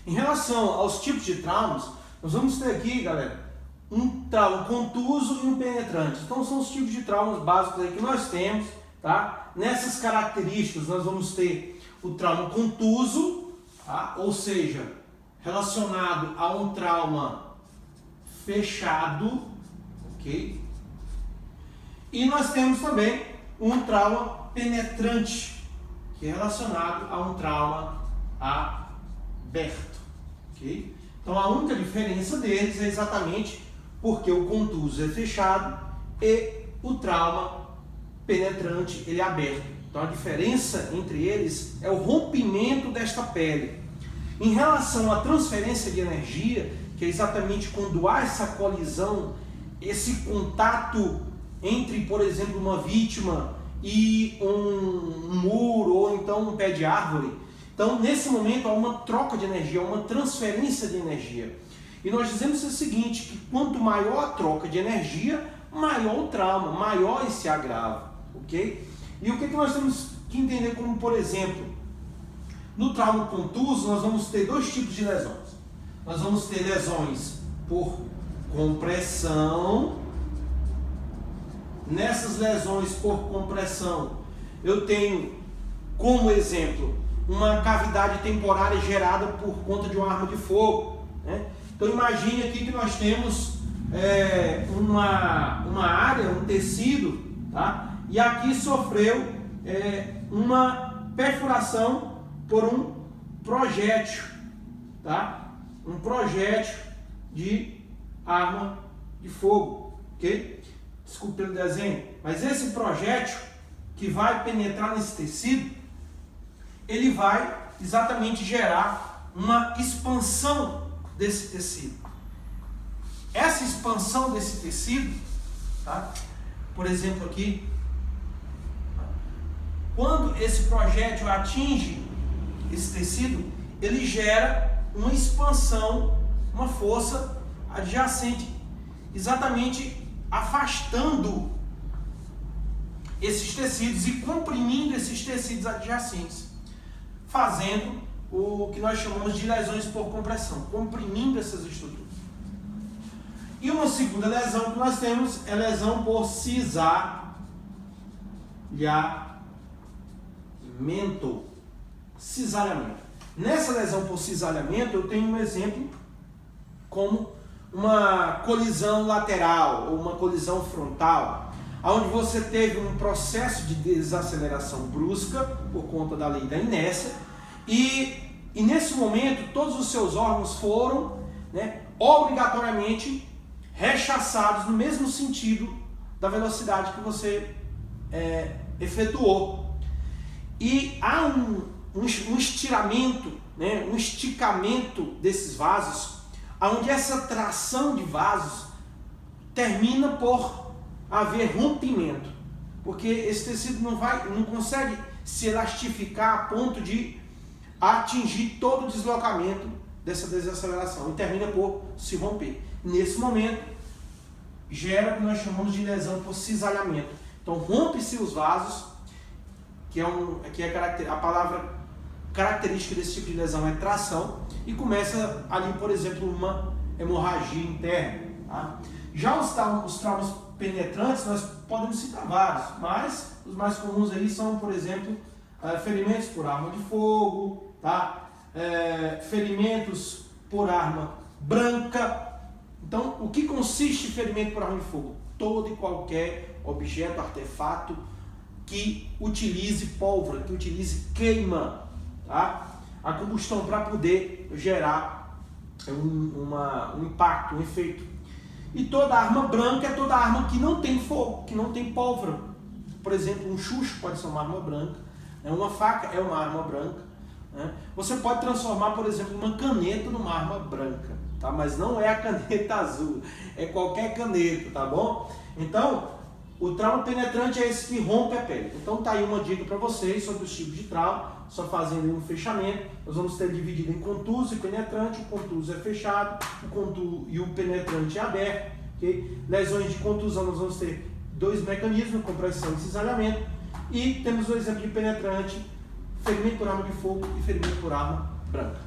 Em relação aos tipos de traumas, nós vamos ter aqui, galera, um trauma contuso e um penetrante. Então são os tipos de traumas básicos aí que nós temos, tá? Nessas características nós vamos ter o trauma contuso, tá? Ou seja, relacionado a um trauma fechado, ok? E nós temos também um trauma penetrante, que é relacionado a um trauma aberto, ok? Então a única diferença deles é exatamente porque o contuso é fechado e o trauma penetrante ele é aberto. Então a diferença entre eles é o rompimento desta pele. Em relação à transferência de energia, que é exatamente quando há essa colisão, esse contato entre, por exemplo, uma vítima e um muro ou então um pé de árvore. Então, nesse momento, há uma troca de energia, uma transferência de energia. E nós dizemos o seguinte, que quanto maior a troca de energia, maior o trauma, maior esse agravo, ok? E o que nós temos que entender como, por exemplo, no trauma contuso, nós vamos ter dois tipos de lesões. Nós vamos ter lesões por compressão. Nessas lesões por compressão, eu tenho como exemplo uma cavidade temporária gerada por conta de uma arma de fogo, né? Então imagine aqui que nós temos uma área, um tecido, tá? E aqui sofreu uma perfuração por um projétil, tá? Um projétil de arma de fogo, ok? Desculpe pelo desenho, mas esse projétil que vai penetrar nesse tecido, ele vai exatamente gerar uma expansão desse tecido. Essa expansão desse tecido, tá? Por exemplo aqui, quando esse projétil atinge esse tecido, ele gera uma expansão, uma força adjacente, exatamente afastando esses tecidos e comprimindo esses tecidos adjacentes, fazendo o que nós chamamos de lesões por compressão, comprimindo essas estruturas. E uma segunda lesão que nós temos é lesão por cisalhamento. Cisalhamento. Nessa lesão por cisalhamento, eu tenho um exemplo como uma colisão lateral ou uma colisão frontal, onde você teve um processo de desaceleração brusca por conta da lei da inércia e nesse momento todos os seus órgãos foram, né, obrigatoriamente rechaçados no mesmo sentido da velocidade que você efetuou. E há um estiramento, né, um esticamento desses vasos, onde essa tração de vasos termina por haver rompimento, porque esse tecido não consegue se elastificar a ponto de atingir todo o deslocamento dessa desaceleração e termina por se romper. Nesse momento, gera o que nós chamamos de lesão por cisalhamento. Então, rompe-se os vasos, que é a palavra característica desse tipo de lesão é tração, e começa ali, por exemplo, uma hemorragia interna. Tá? Já os traumas penetrantes, nós podemos citar vários, mas os mais comuns aí são, por exemplo, ferimentos por arma de fogo, tá? Ferimentos por arma branca. Então, o que consiste em ferimento por arma de fogo? Todo e qualquer objeto, artefato que utilize pólvora, que utilize queima, tá? A combustão para poder gerar um impacto, um efeito. E toda arma branca é toda arma que não tem fogo, que não tem pólvora. Por exemplo, um chucho pode ser uma arma branca, uma faca é uma arma branca. Né? Você pode transformar, por exemplo, uma caneta numa arma branca, tá? Mas não é a caneta azul, é qualquer caneta, tá bom? Então, o trauma penetrante é esse que rompe a pele. Então tá aí uma dica para vocês sobre os tipos de trauma, só fazendo um fechamento. Nós vamos ter dividido em contuso e penetrante. O contuso é fechado, e o penetrante é aberto. Okay? Lesões de contusão nós vamos ter dois mecanismos, compressão e cisalhamento. E temos o exemplo de penetrante, ferimento por arma de fogo e ferimento por arma branca.